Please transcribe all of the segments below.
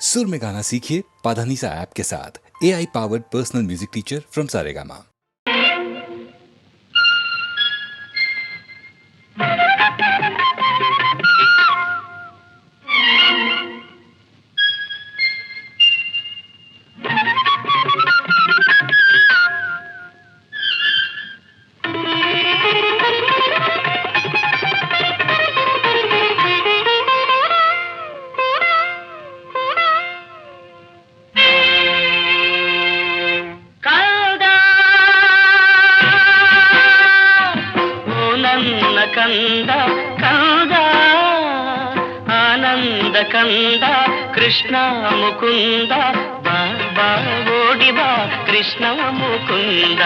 सुर में गाना सीखिए पाधानीसा ऐप के साथ। AI powered personal music teacher from Saregama. ಕಂದ ಕಂದ ಆನಂದ ಕಂದ ಕೃಷ್ಣ ಮುಕುಂದ ಬಾ ಓಡಿ ಬಾ ಕೃಷ್ಣ ಮುಕುಂದ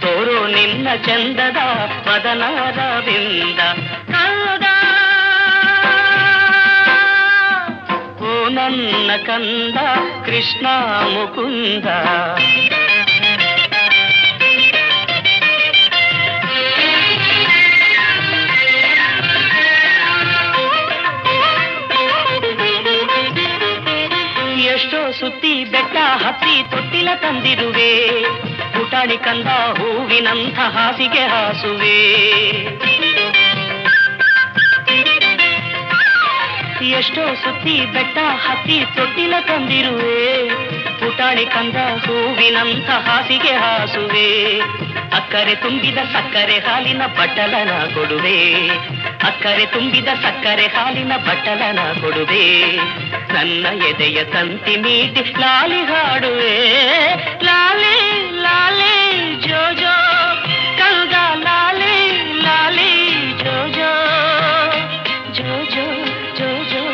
ತೋರೋ ನಿನ್ನ ಚಂದದ ಮದನಾರವಿಂದ ಕಂದ ಓ ನನ್ನ ಕಂದ ಕೃಷ್ಣ ಮುಕುಂದ. ಎಷ್ಟೋ ಸುತ್ತಿ ಬೆಟ್ಟ ಹತ್ತಿ ತೊಟ್ಟಿಲ ತಂದಿರುವೆ, ಪುಟಾಣಿ ಕಂದ ಹೂವಿನಂಥ ಹಾಸಿಗೆ ಹಾಸುವೆ. ಎಷ್ಟೋ ಸುತ್ತಿ ಬೆಟ್ಟ ಹತ್ತಿ ತೊಟ್ಟಿಲ ತಂದಿರುವೆ, ಪುಟಾಣಿ ಕಂದ ಹೂವಿನಂಥ ಹಾಸಿಗೆ ಹಾಸುವೆ. ಅಕ್ಕರೆ ತುಂಬಿದ ಸಕ್ಕರೆ ಹಾಲಿನ ಬಟ್ಟಲನ ಕೊಡುವೆ, ಅಕ್ಕರೆ ತುಂಬಿದ ಸಕ್ಕರೆ ಹಾಲಿನ ಬಟ್ಟಲನ ಕೊಡುವೆ. ನನ್ನ ಎದೆಯ ತಂತಿ ಮೀಟಿ ಲಾಲಿ ಹಾಡುವೆ, ಲಾಲಿ ಲಾಲಿ ಜೋ ಜೋ ಕಂದ ಲಾಲಿ ಲಾಲಿ ಜೋ ಜೋ ಜೋ ಜೋ ಜೋ ಜೋ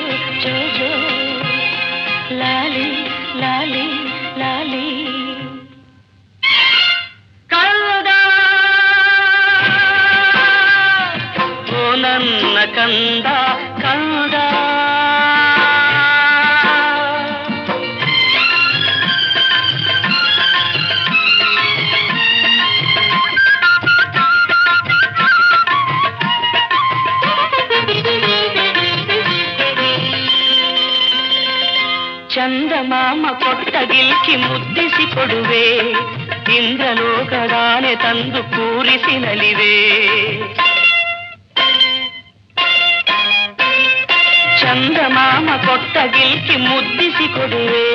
ಜೋ ಜೋ ಲಾಲಿ ಲಾಲಿ ಲಾಲಿ ಕಂದ ಓ ನನ್ನ ಕಂದ ಕಂದ. ಚಂದಮಾಮ ಕೊಟ್ಟ ಗಿಲ್ಕಿ ಮುದ್ದಿಸಿ ಕೊಡುವೆ, ಇಂದ್ರಲೋಕದಾನೆ ತಂದು ಪೂರಿಸಿ ನಲಿವೆ. ಚಂದಮಾಮ ಕೊಟ್ಟ ಗಿಲ್ಕಿ ಮುದ್ದಿಸಿ ಕೊಡುವೆ,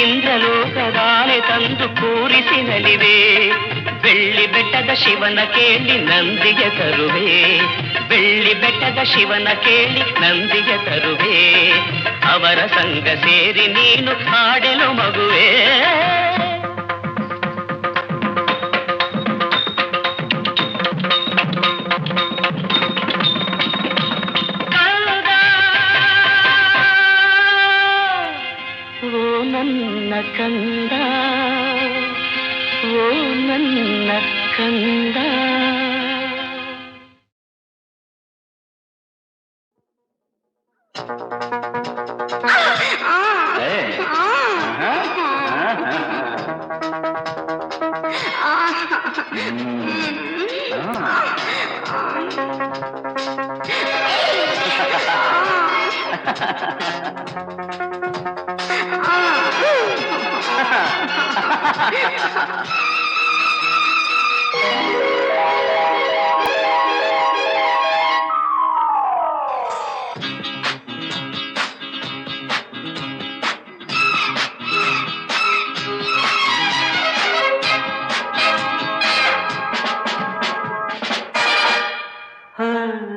ಇಂದ್ರಲೋಕದಾನೆ ತಂದು ಪೂರಿಸಿ ನಲಿವೆ. ಬೆಳ್ಳಿ ಬೆಟ್ಟದ ಶಿವನ ಕೇಳಿ ನಂದಿಗೆ ತರುವೆ, ಬೆಳ್ಳಿ ಬೆಟ್ಟದ ಶಿವನ ಕೇಳಿ ನಂದಿಗೆ ತರುವೆ. ಅವರ ಸಂಗ ಸೇರಿ ನೀನು ಹಾಡೆಲು ಮಗುವೆ. ಓ ನನ್ನ ಕಂದ ಓ ನನ್ನ ಕಂದ.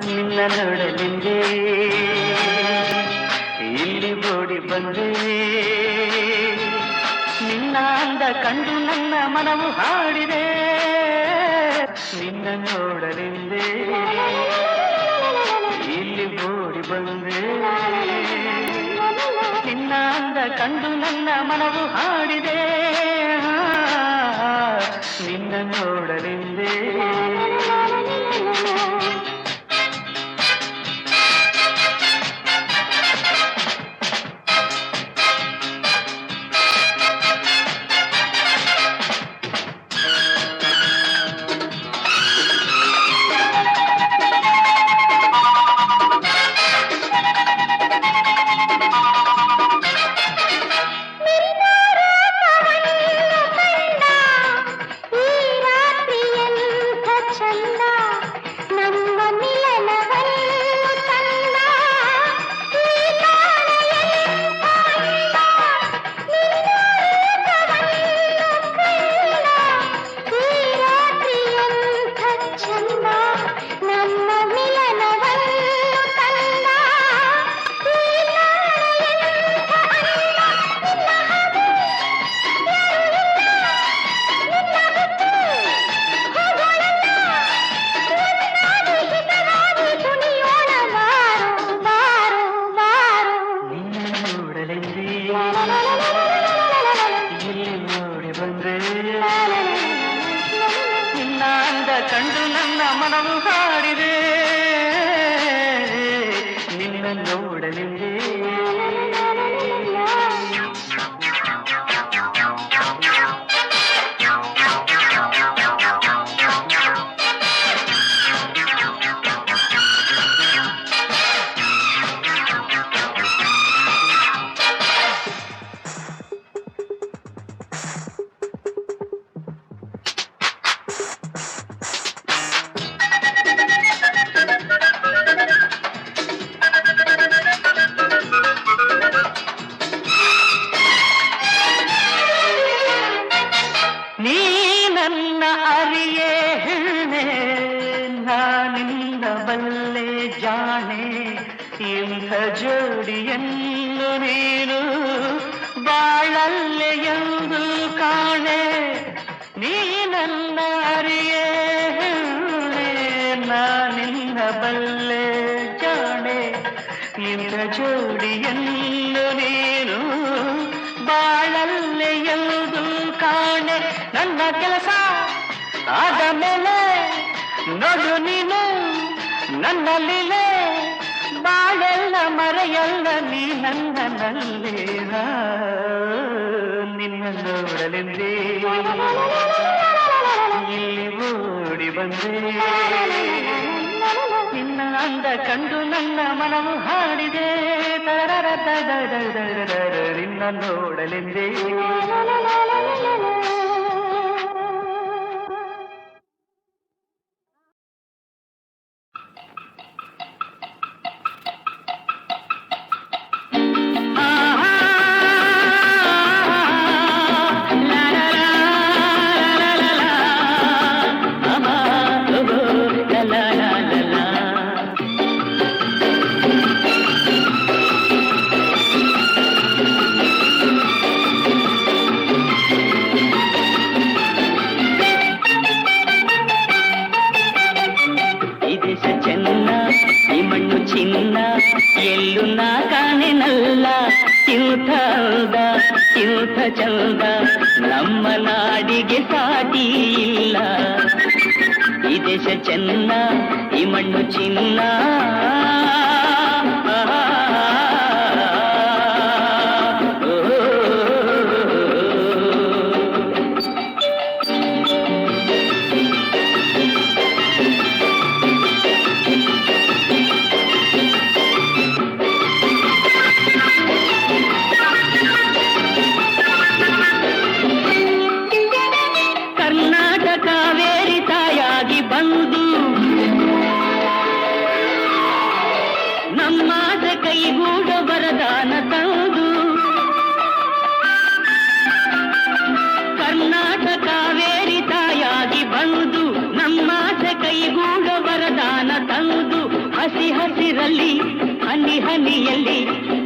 ನಿನ್ನ ನೋಡಲಿಂದೆ ಇಲ್ಲಿ ಓಡಿ ಬಂದೆ, ನಿನ್ನ ಅಂದ ಕಂಡು ನನ್ನ ಮನವು ಹಾಡಿದೆ. ನಿನ್ನ ನೋಡಲಿಂದೆ ಇಲ್ಲಿ ಓಡಿ ಬಂದೆ, ನಿನ್ನ ಅಂದ ಕಂಡು ನನ್ನ ಮನವು ಹಾಡಿದೆ. ನಿನ್ನ ನೋಡಲಿಂದೆ ಮನವು ಹಾಡಿದೆ ನಿನ್ನ ನೋಡಲೆಂದೇ. ನೀ ನನ್ನ ಅರಿಯೇ ಹೆಣ್ಣೆ ನಾನಿಂದ ಬಲ್ಲೆ ಜಾಣೆ ಇಂಥ ಜೋಡಿಯನ್ನು ನೀನು ಬಾಳಲ್ಲೆ ಎಂದು ಕಾಣೆ. ನೀ ನನ್ನ ಅರಿಯೇ ಹೆಣ್ಣೆ ನಾನಿಂದ ಬಲ್ಲೆ ಜಾಣೆ ಇಂಥ ಜೋಡಿಯನ್ನು ನೀನು ಬಾಳಲ್ಲೆ ಎಂದು ಕಾಣೆ. ನನ್ನ ಕೆಲಸ ಆದ ಮೇಲೆ ನೋಡು ನೀನು ನನ್ನ ಲೀಲೆ ಬಾಳೆಲ್ಲ ಮರೆಯಲ್ಲ ನೀ ನನ್ನಲ್ಲೇ ನಿನ್ನ ನೋಡಲೆಂದೇ ಇಲ್ಲಿ ಓಡಿ ಬಂದೆ. ನಿನ್ನ ಅಂದ ಕಂಡು ನನ್ನ ಮನವು ಹಾಡಿದೆ ನಿನ್ನ ನೋಡಲೆಂದೇ. ಎಲ್ಲೂ ನಾ ಕಾಣೆನಲ್ಲ ಇಂಥ ಅಂದ ಇಂಥ ಚಂದ ನಮ್ಮ ನಾಡಿಗೆ ಸಾಟಿ ಇಲ್ಲ. ಈ ದೇಶ ಚೆನ್ನ ಈ ಮಣ್ಣು ಚಿನ್ನ. ನಮ್ಮಾದ ಕೈಗೂಡ ವರದಾನ ತಂದು ಕರ್ನಾಟಕ ಕಾವೇರಿ ತಾಯಾಗಿ ಬಂದು ನಮ್ಮಾದ ಕೈಗೂಡ ವರದಾನ ತಂದು ಹಸಿ ಹಸಿರಲ್ಲಿ ಹನಿ ಹನಿಯಲ್ಲಿ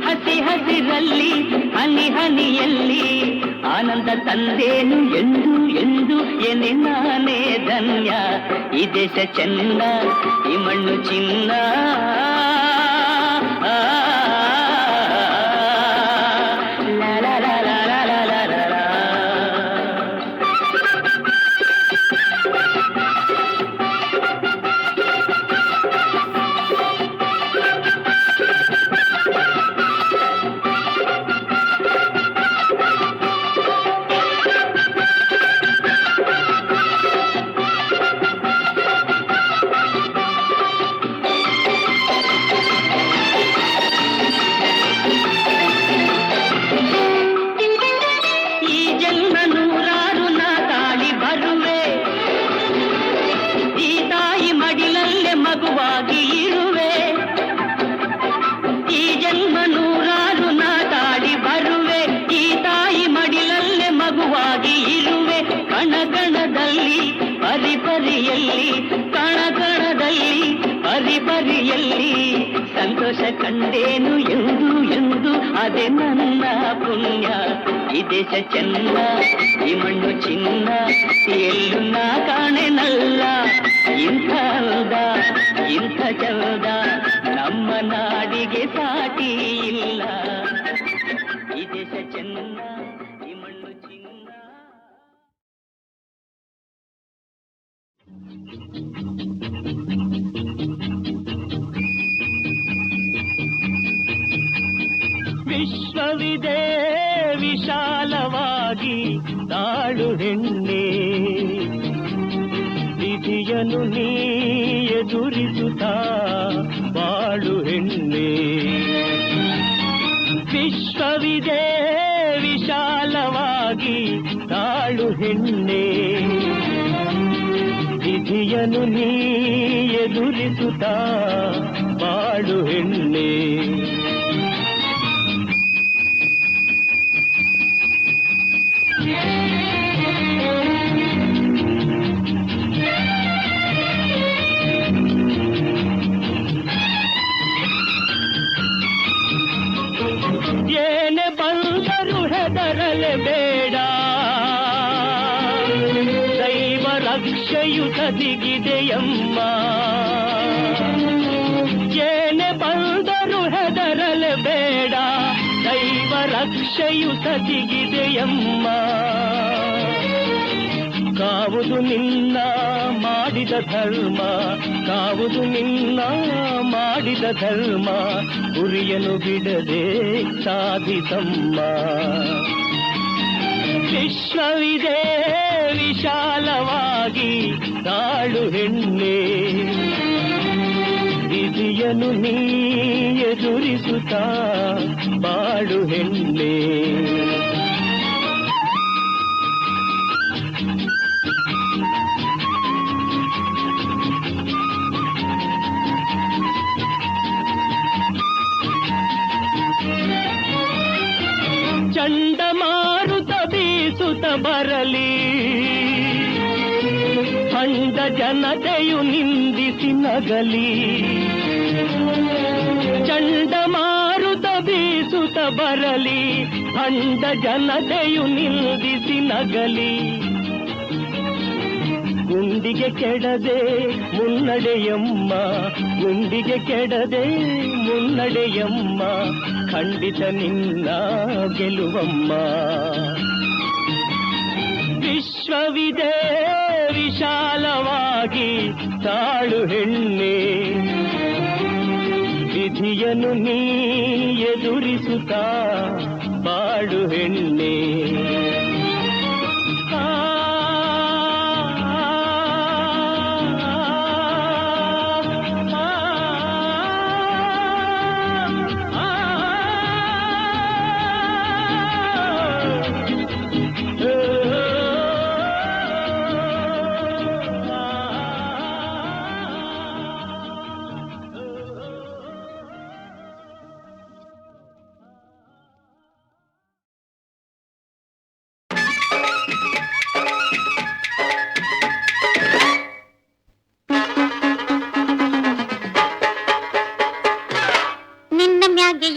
ಹಸಿ ಹಸಿರಲ್ಲಿ ಹನಿ ಹನಿಯಲ್ಲಿ ಆನಂದ ತಂದೇನು ಎಂದು ಎಂದು ಎನೆ ನಾನೇ ಧನ್ಯ. ಈ ದೇಶ ಚೆನ್ನ ಈ ಮಣ್ಣು ಚಿನ್ನ. ಮಗುವಾಗಿ ಇರುವೆ ಈ ಜನ್ಮ ನೂರಾರು ನಾಟಾಡಿ ಬರುವೆ ಈ ತಾಯಿ ಮಡಿಲಲ್ಲೇ ಮಗುವಾಗಿ ಇರುವೆ. ಕಣಕಣದಲ್ಲಿ ಪರಿಪರಿಯಲ್ಲಿ ಕಣಕಣದಲ್ಲಿ ಪರಿಪರಿಯಲ್ಲಿ ಸಂತೋಷ ಕಂಡೇನು ಎಂದು ಎಂದು ಅದೇ ನನ್ನ ಪುಣ್ಯ. ಈ ದೇಶ ಚೆನ್ನ ಈ ಮಣ್ಣು ಚಿನ್ನ ಎಲ್ಲೂ ನಾ ಕಾಣೆನಲ್ಲ ಇಂಥ ಅಂದ ಇಂಥ ಚಂದ ನಮ್ಮ ನಾಡಿಗೆ ಸಾಟಿ ಇಲ್ಲ. ಈ ದೇಶ ಚೆನ್ನ ಈ ಮಣ್ಣು ಚಿನ್ನ. ವಿಶ್ವವಿದೆ ವಿಶಾಲವಾಗಿ ತಾಳು ಹೆಣ್ಣೆ ವಿಧಿಯನ್ನು ನೀ ಎದುರಿಸುತ್ತಾ ಬಾಳು ಹೆಣ್ಣೆ ವಿಶ್ವವಿದೆ ವಿಶಾಲವಾಗಿ ತಾಳು ಹೆಣ್ಣೆ ವಿಧಿಯನ್ನು ನೀ ಎದುರಿಸುತ್ತಾ ಬಾಳು ಹೆಣ್ಣೆ ಏನೇ ಬಂದರೂ ಹೆದರಲೇಬೇಡ ದೈವ ರಕ್ಷೆಯು ತದಿಗಿದೆಯಮ್ಮ ಏನೇ ಬಂದರೂ ಹೆದರಲೇಬೇಡ ದೈವ ರಕ್ಷೆಯು ತದಿಗಿದೆಯಮ್ಮ ಕಾವುದು ನಿನ್ನ ಮಾಡಿದ ಧರ್ಮ ಕಾವುದು ನಿನ್ನ ಮಾಡಿದ ಧರ್ಮ ಗುರಿಯನ್ನು ಬಿಡದೆ ಸಾಧಿಸಮ್ಮ ವಿಶ್ವವಿದೆ ವಿಶಾಲವಾಗಿ ತಾಳು ಹೆಣ್ಣೆ ವಿಧಿಯನ್ನು ನೀ ಎದುರಿಸುತ್ತಾ ಬಾಳು ಹೆಣ್ಣೆ ಚಂಡಮಾರುತ ಬೀಸುತ್ತ ಬರಲಿ ಹಂಡ ಜನತೆಯು ನಿಂದಿಸಿ ನಗಲಿ ಚಂಡಮಾರುತ ಬೀಸುತ್ತ ಬರಲಿ ಹಂಡ ಜನತೆಯು ನಿಂದಿಸಿ ನಗಲಿ ಗುಂಡಿಗೆ ಕೆಡದೆ ಮುನ್ನಡೆಯಮ್ಮ ಗುಂಡಿಗೆ ಕೆಡದೆ ಮುನ್ನಡೆಯಮ್ಮ ಖಂಡಿತ ನಿನ್ನ ಗೆಲುವಮ್ಮ ವಿಶ್ವವಿದೆ ವಿಶಾಲವಾಗಿ ತಾಳು ಹೆಣ್ಣೆ ವಿಧಿಯನ್ನು ನೀ ಎದುರಿಸುತ್ತಾ ಬಾಳು ಹೆಣ್ಣೆ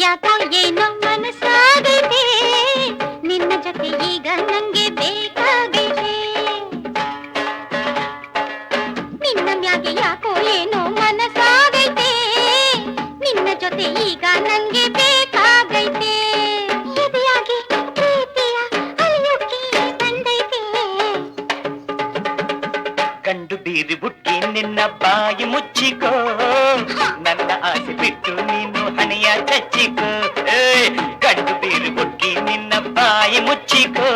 ಯಾಕೋ ಏನೋ ಮನಸ್ಸಾಗೈತೆ ನಿನ್ನ ಜೊತೆ ಈಗ ನಂಗೆ ಬೇಕಾಗೈತೆ ನಿನ್ನ ಮ್ಯಾಗೆ ಯಾಕೋ ಏನೋ ಮನಸ್ಸಾಗೈತೆ ನಿನ್ನ ಜೊತೆ ಈಗ ನಂಗೆ ಬೇಕಾಗೈತೆ ಎದೆಯಾಗಿ ಪ್ರೀತಿಯ ಅಲಿಯೋಕೆ ಬಂದೈತೆ ಕಂಡು ಬೀರಿ ಬುಟ್ಟಿ ನಿನ್ನ ಬಾಯಿ ಮುಚ್ಚಿಕೋ ನನ್ನ ಆಸೆ ಬಿಟ್ಟು ನೀನು ಹಣೆಯ ಚಚ್ಚಿಕೋ ಕಂಡು ಬೀರಿ ಬುಟ್ಟಿ ನಿನ್ನ ಬಾಯಿ ಮುಚ್ಚಿಕೋ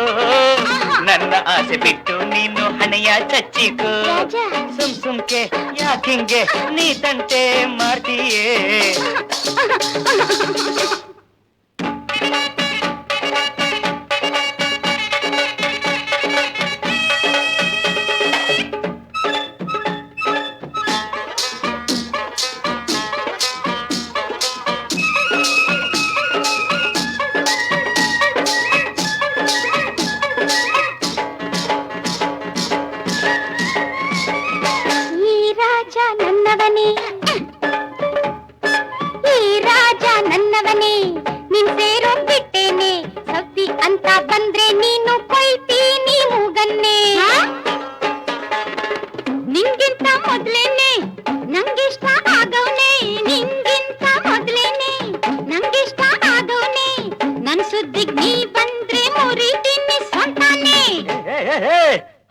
ನನ್ನ ಆಸೆ ಬಿಟ್ಟು ನೀನು ಹಣೆಯ ಚಚ್ಚಿಕೋ ಸುಮ್ ಸುಮ್ಕೆ ಯಾಕಿಂಗೆ ನೀ ತಂಟೆ ಮಾಡ್ತೀಯೇ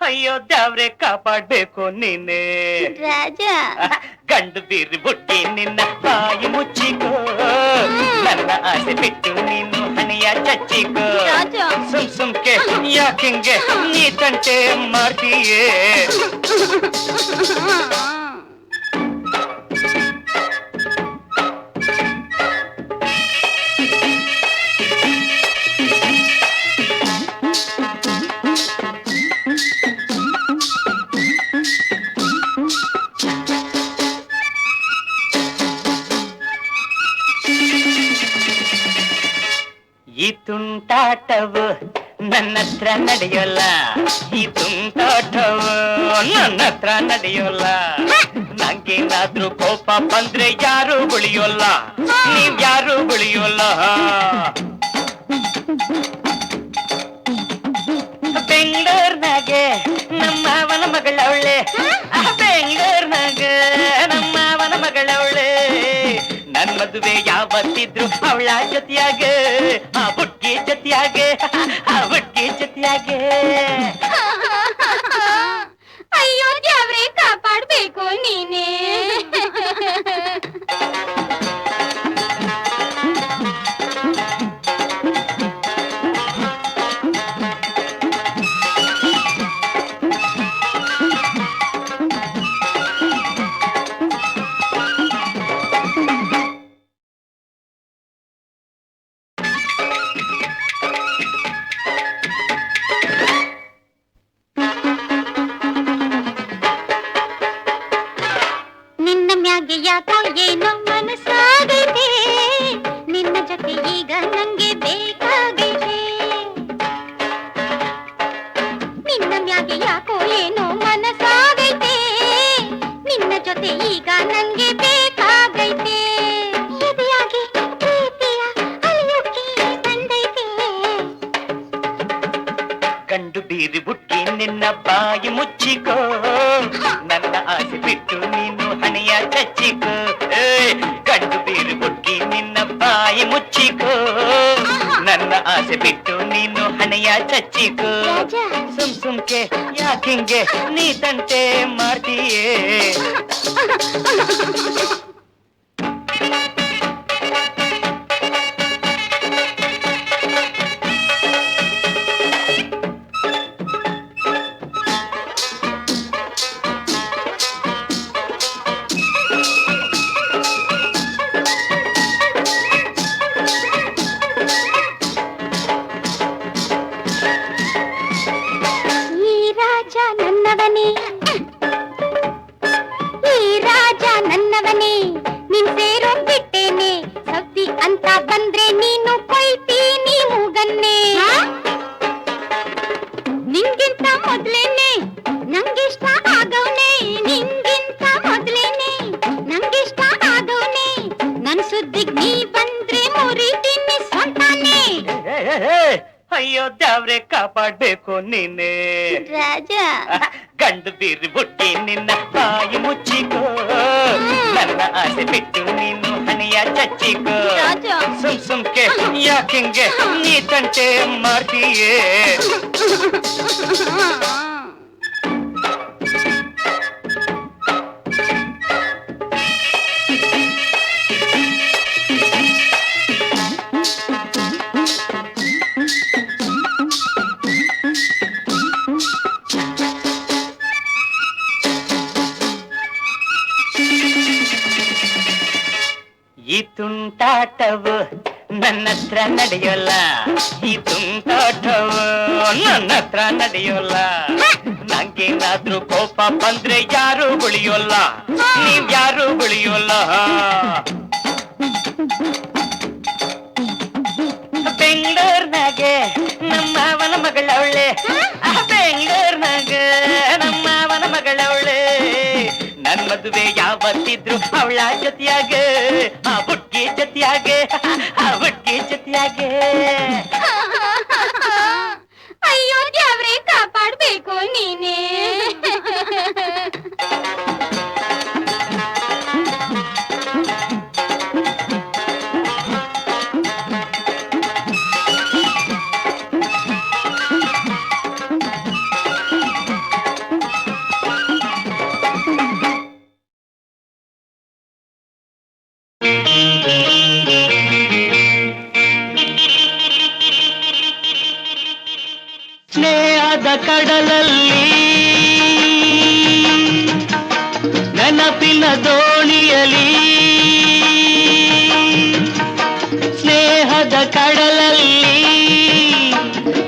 ಅಯ್ಯೋ ದ್ಯಾವ್ರೆ ಕಾಪಾಡ್ಬೇಕು ನೀನೆ ರಾಜ ಗಂಡು ಬೀರಿ ಬುಟ್ಟಿ ನಿನ್ನ ಬಾಯಿ ಮುಚ್ಚಿಕೋ ನನ್ನ ಆಸೆ ಬಿಟ್ಟು ನೀನು ಹಣೆಯ ಚಚ್ಚಿಕೋ ರಾಜ ಸುಮ್ಕೆ ಯಾಕಿಂಗೆ ನೀ ತಂಟೆ ಮಾಡ್ತೀಯೇ ಈ ತುಂಟಾಟವು ನನ್ನ ಹತ್ರ ನಡೆಯೋಲ್ಲ ಈ ತುಂಟಾಟವು ನನ್ನ ಹತ್ರ ನಡೆಯೋಲ್ಲ ನಂಗೇನಾದ್ರೂ ಕೋಪ ಬಂದ್ರೆ ಯಾರು ಉಳಿಯೋಲ್ಲ ನೀವ್ ಯಾರು ಉಳಿಯೋಲ್ಲ ಬೆಂಗಳೂರ್ನಾಗೆ ನಮ್ಮವನ ಮಗಳವಳೆ ಬೆಂಗಳೂರ್ನಾಗೆ ನಮ್ಮವನ ಮಗಳವಳೆ ನನ್ ಮದುವೆ ಯಾವತ್ತಿದ್ರು ಅವಳ ಜೊತೆಯಾಗ ಆ ಬುಟ್ಟಿ ಜೊತೆಯಾಗ ಆ ಬುಟ್ಟಿ ಜೊತೆಯಾಗ ಅಯ್ಯೋ ದೇವ್ರೆ ಕಾಪಾಡ್ಬೇಕು ನೀನೇ ಯಾಕೋ ಏನೋ ಮನಸ್ಸಾಗೈತೆ ನಿನ್ನ ಜೊತೆ ಈಗ ನಂಗೆ ಬೇಕಾಗೈತೆ ನಿನ್ನ ಮ್ಯಾಗೆ ಯಾಕೋ ಏನೋ ಮನಸ್ಸಾಗೈತೆ ನಿನ್ನ ಜೊತೆ ಈಗ ನಂಗೆ ಬೇಕಾಗೈತೆ ಎದೆಯಾಗಿ ಪ್ರೀತಿಯ ಅಲಿಯೋಕೆ ಬಂದೈತೆ ಗಂಡು ಬೀರಿ ಬುಟ್ಟಿ ನಿನ್ನ ಬಾಯಿ ಮುಚ್ಚಿಕೋ ನನ್ನ ಆಸೆ ಬಿಟ್ಟು ನೀನು ಹಣೆಯ ಚಚ್ಚಿಕೋ ಗಂಡು ಬೀರಿ ಬುಟ್ಟಿ ನಿನ್ನ ಬಾಯಿ ಮುಚ್ಚಿಕೋ ನನ್ನ ಆಸೆ ಬಿಟ್ಟು ನೀನು ಹಣೆಯ ಚಚ್ಚಿಕೋ ಸುಮ್ಕೆ ಯಾಕಿಂಗೆ ನೀ ತಂಟೆ ಮಾಡ್ತೀಯೇ ಈ ರಾಜ ನನ್ನವನೇ ನಿನ್ ಸೇರೋ ಬಿಟ್ಟೇನೆ ಸವ್ವಿ ಅಂತ ಬಂದ್ರೆ ನೀನು ಕೊಯ್ತೀನಿ ಮೂಗನ್ನೇ ನಿಂಗಿಂತ ಮೊದ್ಲೇನೆ ನಂಗಿಷ್ಟ ಆಗವ್ನೆ ನಿಂಗಿಂತ ಮೊದ್ಲೇನೆ ನಂಗಿಷ್ಟ ಆಗವ್ನೆ ನನ್ ಸುದ್ದಿಗ್ ನೀ ಬಂದ್ರೆ ಮುರಿತೀನಿ ಸ್ವಂತಾನೆ ಅಯ್ಯೋ ದ್ಯಾವ್ರೆ ಕಾಪಾಡ್ಬೇಕು ನೀನೆ ರಾಜ ಗಂಡು ಬೀರಿ ಬುಟ್ಟಿ ನಿನ್ನ ಬಾಯಿ ಮುಚ್ಚಿಕೋ ನನ್ನ ಆಸೆ ಬಿಟ್ಟು ನೀನು ಹಣೆಯ ಚಚ್ಚಿಕೋ ಸುಮ್ಕೆ ಯಾಕಿಂಗೆ ನೀ ತಂಟೆ ಮಾಡ್ತೀಯೇ ಈ ತುಂಟಾಟವು ನನ್ನ ಹತ್ರ ನಡೆಯೋಲ್ಲ ಈ ತುಂಟಾಟವು ನನ್ನ ಹತ್ರ ನಡೆಯೋಲ್ಲ ನಂಗೇನಾದ್ರೂ ಕೋಪ ಬಂದ್ರೆ ಯಾರು ಉಳಿಯೋಲ್ಲ ನೀವ್ ಯಾರು ಉಳಿಯೋಲ್ಲ ಬೆಂಗಳೂರ್ನಾಗೆ ನಮ್ಮವನ ಮಗಳವಳೆ ಬೆಂಗಳೂರ್ನಾಗೆ ನಮ್ಮವನ ಮಗಳವಳೆ ನನ್ ಮದುವೆ ಯಾವತ್ತಿದ್ರು ಅವಳ ಜೊತೆಯಾಗ ಆ ಬುಟ್ಟಿ ಜೊತೆಯಾಗ ಆ ಬುಟ್ಟಿ ಜೊತೆಯಾಗ ಅಯ್ಯೋ ದೇವ್ರೆ ಕಾಪಾಡ್ಬೇಕು ನೀನೇ ಸ್ನೇಹದ ಕಡಲಲ್ಲಿ ನೆನಪಿನ ದೋಣಿಯಲಿ ಸ್ನೇಹದ ಕಡಲಲ್ಲಿ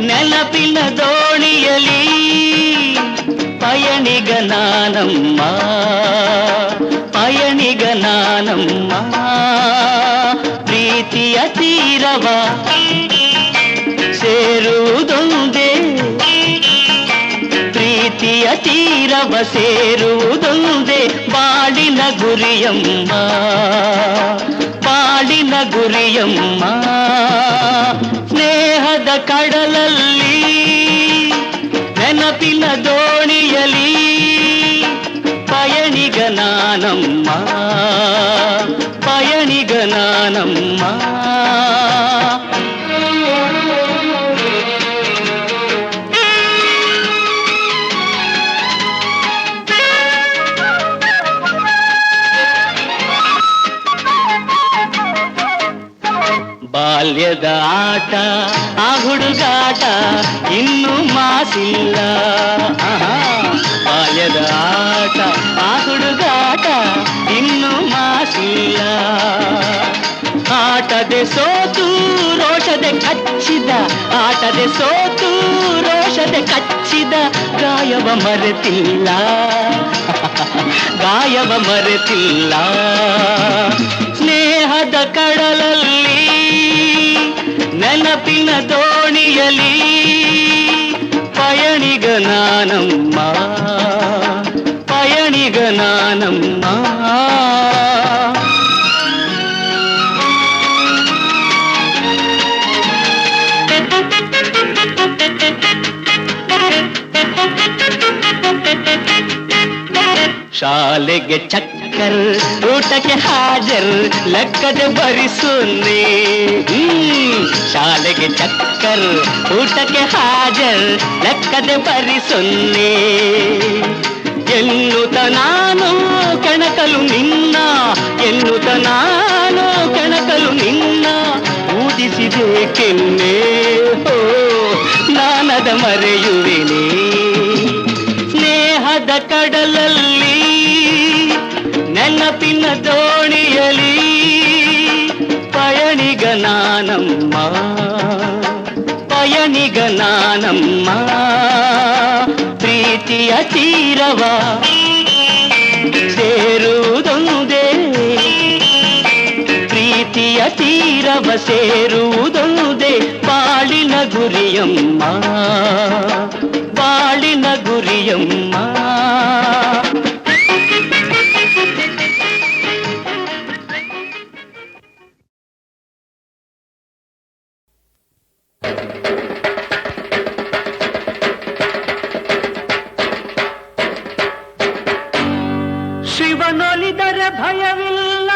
ನೆನಪಿನ ದೋಣಿಯಲಿ ಪಯಣಿಗ ನಾನಮ್ಮ ಪಯಣಿಗ ನಾನಮ್ಮ ಪ್ರೀತಿಯ ತೀರವ ಸೇರುವುದೊಂದೇ ಪ್ರೀತಿಯ ತೀರವ ಸೇರುವುದೊಂದೇ ಬಾಳಿನ ಗುರಿಯಮ್ಮ ಬಾಳಿನ ಗುರಿಯಮ್ಮ ಸ್ನೇಹದ ಕಡಲಲ್ಲಿ ನೆನಪಿನ ದೋಣಿಯಲಿ ಪಯಣಿಗ ನಾನಮ್ಮ ಪಯಣಿಗ ನಾನಮ್ಮ ಬಾಲ್ಯದ ಆಟ ಆ ಹುಡುಗಾಟ ಇನ್ನೂ ಮಾಸಿಲ್ಲ ಬಾಲ್ಯದ ಆಟ ಆ ಹುಡುಗಾಟ ಇನ್ನೂ ಮಾಸಿಲ್ಲ ಆಟದೆ ಸೋತು ರೋಷದೆ ಕಚ್ಚಿದ ಆಟದೆ ಸೋತು ರೋಷದೆ ಕಚ್ಚಿದ ಗಾಯವ ಮರೆತಿಲ್ಲ ಗಾಯವ ಮರೆತಿಲ್ಲ ಸ್ನೇಹದ ಕಡಲಲ್ಲಿ ನೆನಪಿನ ದೋಣಿಯಲಿ ಪಯಣಿಗ ನಾನಮ್ಮ ಪಯಣಿಗ ನಾನಮ್ಮ ಶಾಲೆಗೆ ಚಕ್ಕರ್ ಊಟಕ್ಕೆ ಹಾಜರ್ ಲೆಕ್ಕದೆ ಬರಿಸುನ್ನಿ ಶಾಲೆಗೆ ಚಕ್ಕರ್ ಊಟಕ್ಕೆ ಹಾಜರ್ ಲೆಕ್ಕದೆ ಬರಿಸುನ್ನಿ ಎನ್ನುತ್ತ ನಾನು ಕೆಣಕಲು ನಿನ್ನ ಎನ್ನುತ್ತ ನಾನು ಕೆಣಕಲು ನಿನ್ನ ಊದಿಸಿದೆ ಕೆನ್ನೆ ನಾನದ ಮರೆಯುವೆನೆ ಸ್ನೇಹದ ಕಡಲಲ್ಲಿ ನೆನಪಿನ ದೋಣಿಯಲಿ ಪಯಣಿಗ ನಾನಮ್ಮ ಪಯಣಿಗ ನಾನಮ್ಮ ಪ್ರೀತಿಯ ತೀರವ ಸೇರುವುದೊಂದೇ ಪ್ರೀತಿಯ ತೀರವ ಸೇರುವುದೊಂದೇ ಬಾಳಿನ ಗುರಿಯಮ್ಮ ಬಾಳಿನ ಗುರಿಯಮ್ಮ ಶಿವನೊಲಿದರೆ ಭಯವಿಲ್ಲ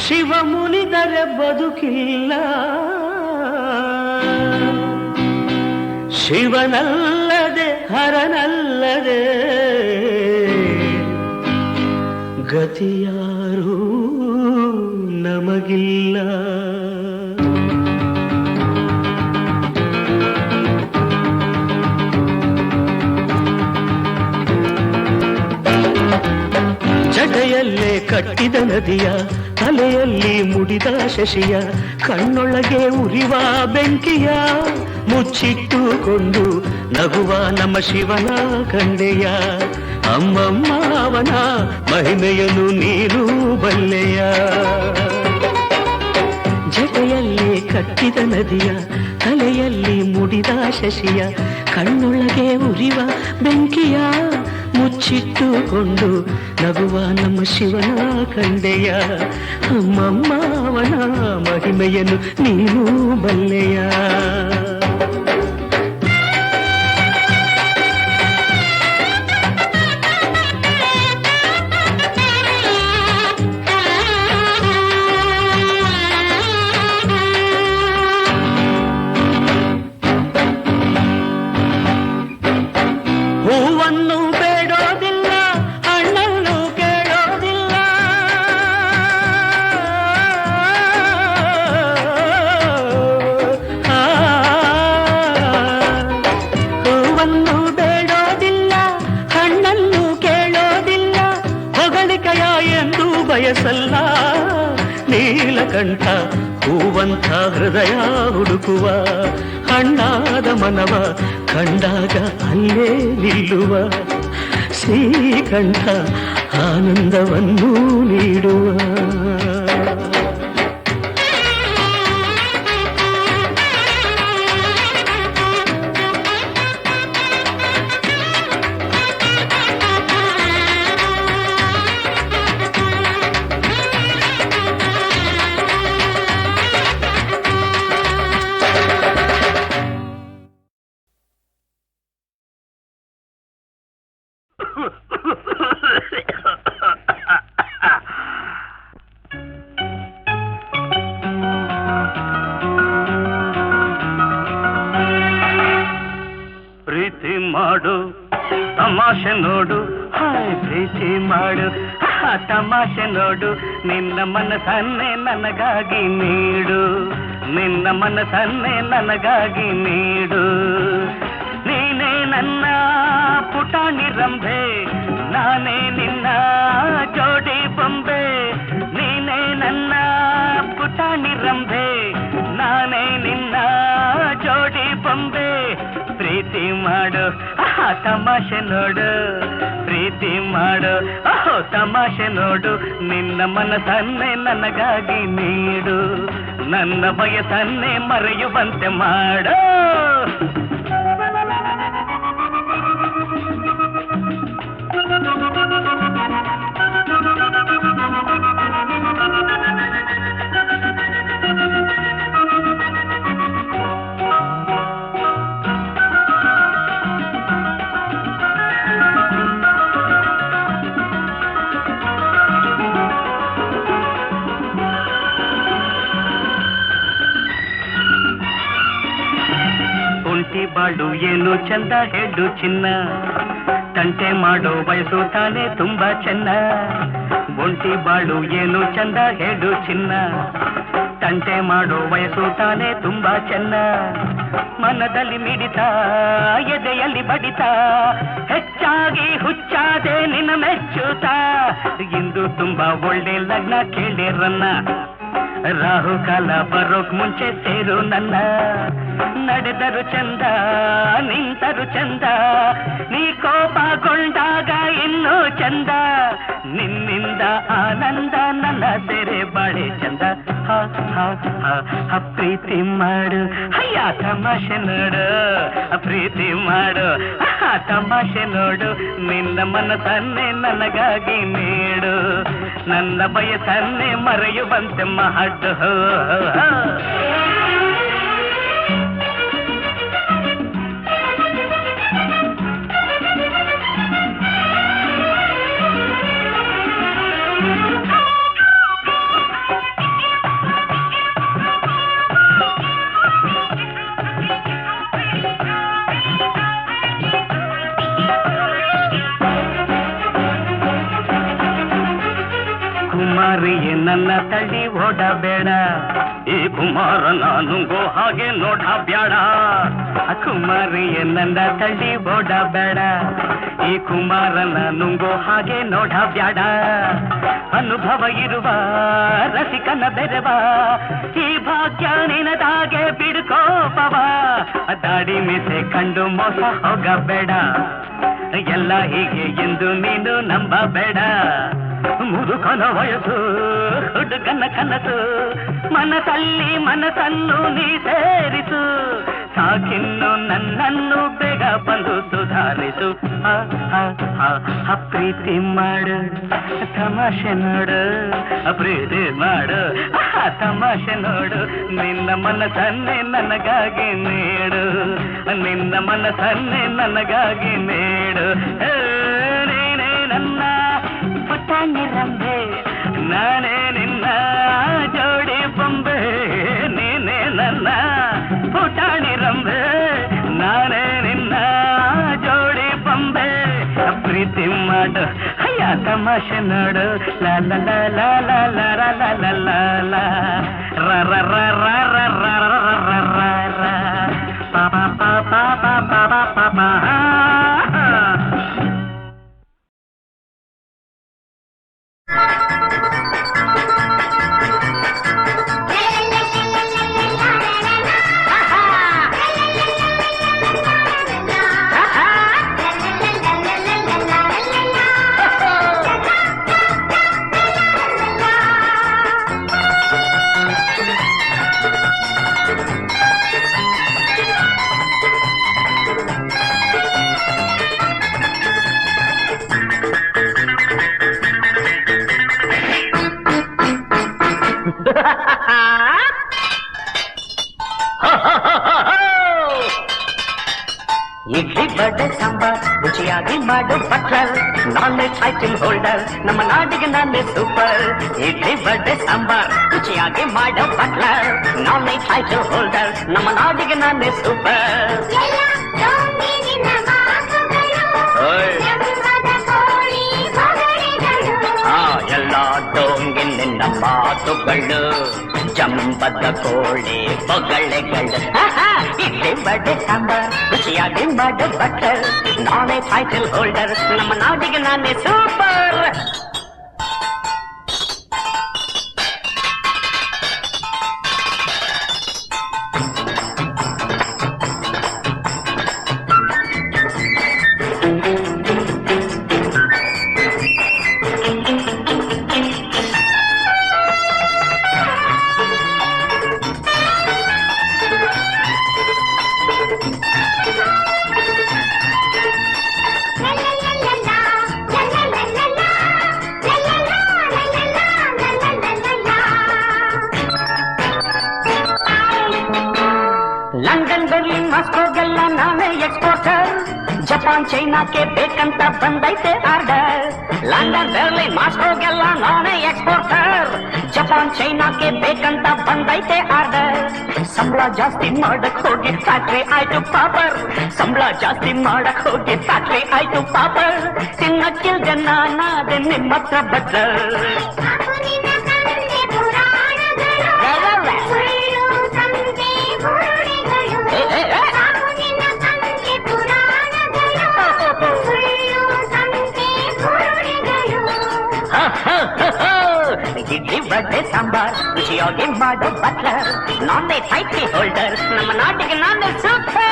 ಶಿವ ಮುನಿದರೆ ಬದುಕಿಲ್ಲ ಶಿವನಲ್ಲದೆ ಹರನಲ್ಲದೆ ಗತಿಯಾರೂ ನಮಗಿಲ್ಲ ಜಡೆಯಲ್ಲೇ ಕಟ್ಟಿದ ನದಿಯ ತಲೆಯಲ್ಲಿ ಮುಡಿದ ಶಶಿಯ ಕಣ್ಣೊಳಗೆ ಉರಿವ ಬೆಂಕಿಯ ಮುಚ್ಚಿಟ್ಟುಕೊಂಡು ನಗುವ ನಮ್ಮ ಶಿವನ ಕಂಡೆಯ ಅಮ್ಮಮ್ಮ ಅವನ ಮಹಿಮೆಯನ್ನು ನೀನು ಬಲ್ಲೆಯ ಜಡೆಯಲ್ಲೇ ಕಟ್ಟಿದ ನದಿಯ ತಲೆಯಲ್ಲಿ ಮುಡಿದ ಶಶಿಯ ಕಣ್ಣೊಳಗೆ ಉರಿವ ಬೆಂಕಿಯ ಮುಚ್ಚಿಟ್ಟುಕೊಂಡು ನಗುವ ನಮ್ಮ ಶಿವನ ಕಂಡೆಯ ಅಮ್ಮಮ್ಮ ಅವನ ಮಹಿಮೆಯನ್ನು ನೀನು ಬಲ್ಲೆಯ ಹೂವನ್ನು ಬೇಡೋದಿಲ್ಲ ಹಣ್ಣನ್ನು ಕೇಳೋದಿಲ್ಲ ನೀಲಕಂಠ ಹೂವಂಥ ಹೃದಯ ಹುಡುಕುವ ಹಣ್ಣಾದ ಮನವ ಕಂಡಾಗ ಅಲ್ಲೇ ನಿಲ್ಲುವ ಶ್ರೀಕಂಠ ಆನಂದವನ್ನು ನೀಡುವ. ಪ್ರೀತಿ ಮಾಡು ತಮಾಷೆ ನೋಡು, ಹಾಯ್ ಪ್ರೀತಿ ಮಾಡು ತಮಾಷೆ ನೋಡು, ನಿನ್ನ ಮನಸ್ಸನ್ನೇ ನನಗಾಗಿ ನೀಡು, ನಿನ್ನ ಮನಸ್ಸನ್ನೇ ನನಗಾಗಿ ನೀಡು. ನೀನೇ ನನ್ನ ಪುಟಾಣಿ ರಂಭೆ, ನಾನೇ ನಿನ್ನ ಜೋಡಿ ಬೊಂಬೆ. ನೀನೇ ನನ್ನ ಪುಟಾಣಿ ರಂಭೆ, ನಾನೇ ನಿನ್ನ ಜೋಡಿ ಬೊಂಬೆ. ಪ್ರೀತಿ ಮಾಡು ತಮಾಷೆ ನೋಡು, ಪ್ರೀತಿ ಮಾಡು ತಮಾಷೆ ನೋಡು, ನಿನ್ನ ಮನಸ್ಸನ್ನೇ ನನಗಾಗಿ ನೀಡು, ನನ್ನ ಬಯಸನ್ನೇ ಮರೆಯುವಂತೆ ಮಾಡು. ಬಾಳು ಏನು ಚಂದ ಹೇಳು ಚಿನ್ನ, ತಂಟೆ ಮಾಡೋ ಬಯಸು ತಾನೆ ತುಂಬಾ ಚೆನ್ನ. ಒಂಟಿ ಬಾಳು ಏನು ಚಂದ ಹೇಳು ಚಿನ್ನ, ತಂಟೆ ಮಾಡೋ ವಯಸ್ಸು ತಾನೆ ತುಂಬಾ ಚೆನ್ನ. ಮನದಲ್ಲಿ ಮಿಡಿತ ಎದೆಯಲ್ಲಿ ಬಡಿತ, ಹೆಚ್ಚಾಗಿ ಹುಚ್ಚಾದೆ ನಿನ್ನ ಮೆಚ್ಚುತ್ತ. ಇಂದು ತುಂಬಾ ಒಳ್ಳೆ ಲಗ್ನ ಕೇಳಿರನ್ನ, ರಾಹುಕಾಲ ಬರೋಕ್ ಮುಂಚೆ ಸೇರು ನನ್ನ. ನಡೆದರು ಚಂದ ನಿಂತರು ಚಂದ, ನೀ ಕೋಪಗೊಂಡಾಗ ಇನ್ನೂ ಚಂದ. ನಿನ್ನಿಂದ ಆನಂದ ನನ್ನ ಸೆರೆ ಬಾಳೆ ಚಂದ. ಹ ಹ ಹ ಪ್ರೀತಿ ಮಾಡು ಅಯ್ಯ ತಮಾಷೆ ನೋಡು, ಪ್ರೀತಿ ಮಾಡು ತಮಾಷೆ ನೋಡು, ನಿನ್ನ ಮನಸ್ಸನ್ನೇ ನನಗಾಗಿ ನೀಡು, ನನ್ನ ಬಯಸನ್ನೇ ಮರೆಯುವಂತೆ ಮಾಡು. ಕುಮಾರಿಯೇ ನನ್ನ ತಳ್ಳಿ ಓಡಬೇಡ, ಈ ಕುಮಾರನ ನುಂಗೋ ಹಾಗೆ ನೋಡಬೇಡ. ಕುಮಾರಿಯೇ ನನ್ನ ತಳ್ಳಿ ಓಡಬೇಡ, ಈ ಕುಮಾರನ ನುಂಗೋ ಹಾಗೆ ನೋಡಬೇಡ. ಅನುಭವ ಇರುವ ರಸಿಕನ ಬೆರೆವ, ಈ ಭಾಗ್ಯ ನಿನದಾಗೆ ಬಿಡ್ಕೋಪವ. ದಾಡಿ ಮೀಸೆ ಕಂಡು ಮೋಸ ಹೋಗಬೇಡ, ಎಲ್ಲ ಹೀಗೆ ಎಂದು ನೀನು ನಂಬಬೇಡ. ಮುದುಕನ ವಯಸ್ಸು ಹುಡುಗನ ಕನಸು, ಮನಸ್ಸಲ್ಲಿ ಮನಸ್ಸನ್ನು ನೀ ಸೇರಿಸು. ಸಾಕಿನ್ನು ನನ್ನನ್ನು ಬೇಗ ಬಂದು ಸುಧಾರಿಸು. ಪ್ರೀತಿ ಮಾಡು ತಮಾಷೆ ನೋಡು, ಪ್ರೀತಿ ಮಾಡು ತಮಾಷೆ ನೋಡು, ನಿನ್ನ ಮನಸ್ಸನ್ನೇ ನನಗಾಗಿ ನೀಡು, ನಿನ್ನ ಮನಸ್ಸನ್ನೇ ನನಗಾಗಿ ನೀಡು. ನೀನೇ ನನ್ನ ಪುಟಾಣಿ ರಂಭೆ, ನಾನೇ ನಿನ್ನ ಜೋಡಿ ಬೊಂಬೆ. ನೀನೇ ನನ್ನ ಪುಟಾಣಿ ರಂಭೆ, ನಾನೇ ನಿನ್ನ ಜೋಡಿ ಬೊಂಬೆ. ಪ್ರೀತಿ ಮಾಡು ಅಯ್ಯ ತಮಾಷೆ ನೋಡು, ಲಾ ಲಾ ಲಾ ಲಾ ಲಾ ಲಾ ಲಾ ಲಾ ಲಾ ಲಾ ರ ರ ರ ರ ರ ರ ರ ರ ರ ಪಾ ಪಾ ಪಾ ಪಾ ಪಾ ಪಾ ಪಾ ಪಾ. ಇಡ್ಲಿ ಬಡೆ ಸಾಂಬಾರ್ ರುಚಿಯಾಗಿ ಮಾಡು ಬಟ್ಲರ್, ನಾನೇ ಟೈಟಲ್ ಹೋಲ್ಡರ್, ನಮ್ಮ ನಾಡಿಗೆ ನಾನೇ ಸೂಪರ್. ಇಡ್ಲಿ ಬಡೆ ಸಾಂಬಾರ್ ರುಚಿಯಾಗಿ ಮಾಡು ಬಟ್ಲರ್, ನಾನೇ ಟೈಟಲ್ ಹೋಲ್ಡರ್, ನಮ್ಮ ನಾಡಿಗೆ ನಾನೇ ಸೂಪರ್. ಎಲ್ಲ ಡೋಂಗಿ ನಿನ್ನ ಮಾತುಗಳು, ಜಂಬದ ಕೋಳಿ ಬೊಗಳೆಗಳು. ಇಡ್ಲಿ ಬಡೆ ಸಾಂಬಾರ್ ರುಚಿಯಾಗಿ ಮಾಡು ಬಟ್ಲರ್, ನಾನೇ ಟೈಟಲ್ ಹೋಲ್ಡರ್, ನಮ್ಮ ನಾಡಿಗೆ ನಾನೇ ಸೂಪರ್. ಲಂಡನ್ ಬರ್ಲಿನ್ ಮಾಸ್ಕೋಗೆಲ್ಲ ನಾನೇ ಎಕ್ಸ್ಪೋರ್ಟರ್, ಜಪಾನ್ ಚೈನಾಕ್ಕೆ ಬೇಕಂತ ಬಂದೈತೆ ಆರ್ಡರ್. ಲಂಡನ್ ಬರ್ಲಿನ್ ಮಾಸ್ಕೋಗೆಲ್ಲ ನಾನೇ ಎಕ್ಸ್ಪೋರ್ಟರ್, ಜಪಾನ್ ಚೈನಾಕ್ಕೆ ಬೇಕಂತ ಬಂದೈತೆ ಆರ್ಡರ್. ಸಂಬಳ ಜಾಸ್ತಿ ಮಾಡಕ್ ಹೋಗಿ ಫ್ಯಾಕ್ಟ್ರಿ ಆಯ್ತು ಪಾಪರ್, ಸಂಬಳ ಜಾಸ್ತಿ ಮಾಡಕ್ ಹೋಗಿ ಫ್ಯಾಕ್ಟ್ರಿ ಆಯ್ತು ಪಾಪರ್. ತಿನ್ನಕ್ಕಿಲ್ದೆ ನಾನಾದೆ ನಿಮ್ಮತ್ರ ಬಟ್ಲರ್. ಇಡ್ಲಿ ಬಡೆ ಸಾಂಬಾರ್ ರುಚಿಯಾಗಿ ಮಾಡೋ ಬಟ್ಲರ್, ನಾನೇ ಟೈಟಲ್ ಹೋಲ್ಡರ್, ನಮ್ಮ ನಾಟಿಗೆ ನಾನೇ ಸೂಪರ್.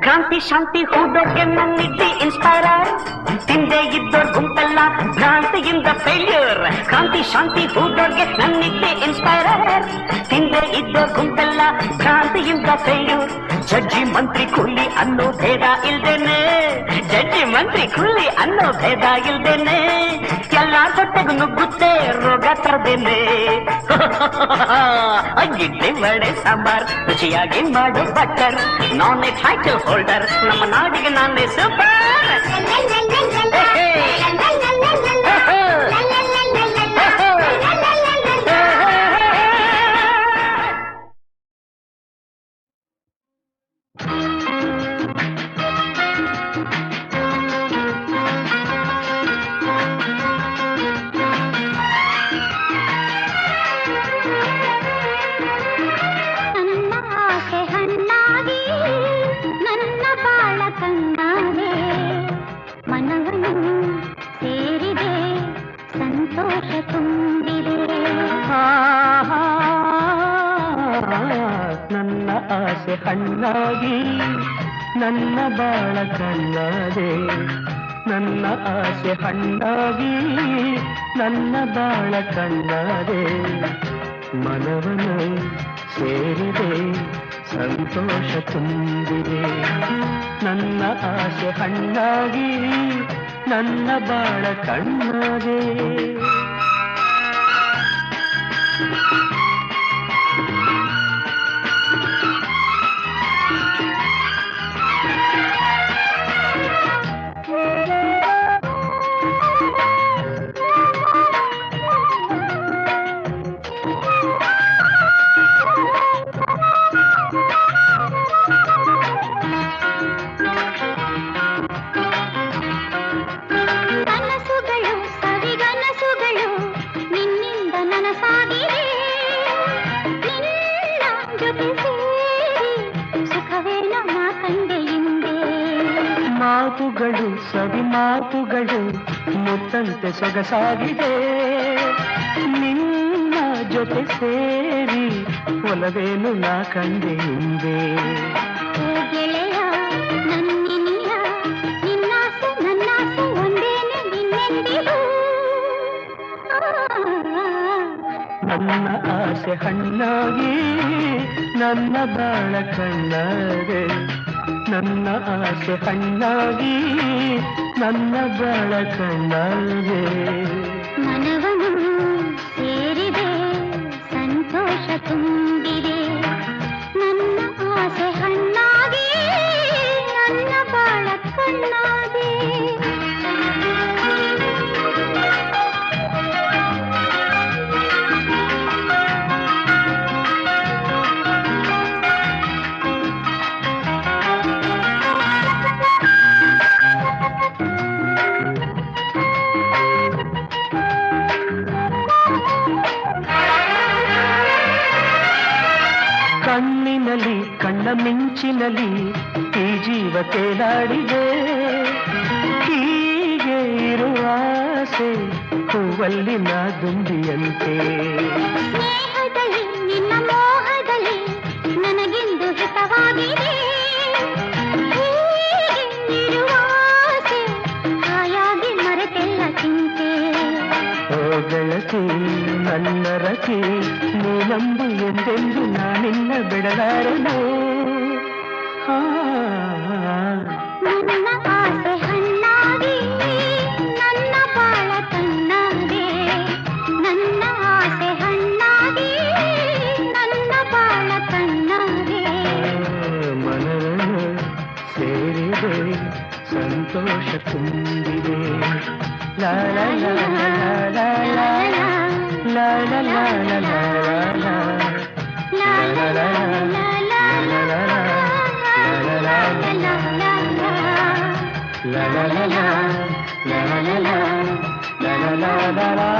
ಕ್ರಾಂತಿ ಶಾಂತಿ ಹೂಡೋಕೆ ನನ್ನಿದ್ದಿ ಇನ್ಸ್ಪೈರರ್, ತಿಂದೆ ಇದ್ದೋರ್ ಗುಂಪೆಲ್ಲ ಭ್ರಾಂತಿಯಿಂದ ಫೇಲ್ಯೂರ್. ಕ್ರಾಂತಿ ಶಾಂತಿ ಹೂಡೋರ್ಗೆ ನನ್ನಿದ್ದಿ ಇನ್ಸ್ಪೈರರ್, ತಿಂದೆ ಇದ್ದೋರ್ ಗುಂಪೆಲ್ಲ ಭ್ರಾಂತಿಯಿಂದ ಫೇಲ್ಯೂರ್. ಜಡ್ಜಿ ಮಂತ್ರಿ ಕೂಲಿ ಅನ್ನೋ ಭೇದ ಇಲ್ದೇನೆ, ಜಡ್ಜಿ ಮಂತ್ರಿ ಕೂಲಿ ಅನ್ನೋ ಭೇದ ಇಲ್ದೇನೆ, ಎಲ್ಲ ಹೊಟ್ಟೆಗೂ ನುಗ್ಗುತ್ತೆ ರೋಗ ತರದೇನೆ. ಇಡ್ಲಿ ವಡೆ ಸಾಂಬಾರ್ ರುಚಿಯಾಗಿ ಮಾಡು ಬಟ್ಲರ್, ನಾನೇ ಟೈಟಲ್ ಹೋಲ್ಡರ್, ನಮ್ಮ ನಾಡಿಗೆ ನಾನೇ ಸೂಪರ್. ನನ್ನ ಆಸೆ ಹಣ್ಣಾಗಿ ನನ್ನ ಬಾಳ ಕಣ್ಣಾದೆ, ನನ್ನ ಆಸೆ ಹಣ್ಣಾಗಿ ನನ್ನ ಬಾಳ ಕಣ್ಣಾದೆ. ಮನವನು ಸೇರಿದೆ ಸಂತೋಷ ತುಂಬಿದೆ, ನನ್ನ ಆಸೆ ಹಣ್ಣಾಗಿ ನನ್ನ ಬಾಳ ಕಣ್ಣಾದೆ. ಮಾತುಗಳು ಸವಿ ಮಾತುಗಳು ಮುತ್ತಂತೆ ಸೊಗಸಾಗಿದೆ, ನಿನ್ನ ಜೊತೆ ಸೇರಿ ಒಲವೇನು ನಾ ಕಂಡೆ ಹಿಂದೆ. ಆಸೆ ಹಣ್ಣಾಗಿ ನನ್ನ ಬಾಳ ಕಣ್ಣಾದೆ ನನ್ನ ಆಸೆ ಹಣ್ಣಾಗಿ ನನ್ನ ಬಾಳ ಕಣ್ಣಾದೆ ಮನವನು ಸೇರಿದೆ ಸಂತೋಷ ತುಂಬಿದೆ ನನ್ನ ಆಸೆ ಹಣ್ಣಾಗಿ ನನ್ನ ಬಾಳ ಕಣ್ಣಾದೆ ಕಣ್ಣಿನಲ್ಲಿ ಕಣ್ಣ ಮಿಂಚಿನಲ್ಲಿ ಈ ಜೀವ ತೇಲಾಡಿದೆ ಹೀಗೆ ಇರುವ ಆಸೆ ಹೂವಲ್ಲಿನ ದುಂಬಿಯಂತೆ ಸ್ನೇಹದಲ್ಲಿ ನಿನ್ನ ಮೋಹದಲ್ಲಿ ನನಗೆಂದು ಹಿತವಾಗಿದೆ ಹೀಗೆ ಇರುವ ಆಸೆ ಹಾಯಾಗಿ ಮರೆತೆಲ್ಲ ಚಿಂತೆ ಓ ಗೆಳತಿ ನನ್ನ ರತಿ ನೀನಂಬು ಎಂದೆಂದು ನಾನಿನ್ನ ಬಿಡಲಾರೆನು ನನ್ನ ಆಸೆ ಹಣ್ಣಾಗಿ ನನ್ನ ಬಾಳ ಕಣ್ಣಾದೆ ನನ್ನ ಆಸೆ ಹಣ್ಣಾಗಿ ನನ್ನ ಬಾಳ ಕಣ್ಣಾದೆ ಮನವನ್ನು ಸೇರಿದೆ ಸಂತೋಷ ತುಂಬಿದೆ ಲಾ ಲಾ ಲಾ ಲಾ ಲಾ ಲಾ ಲಾ ಲಾ ಲಾ ಲಾ ಲಾ ಲಾ ಲಾ ಲಾ ಲಾ ಲಾ ಲಾ la la la la la la la la la la la la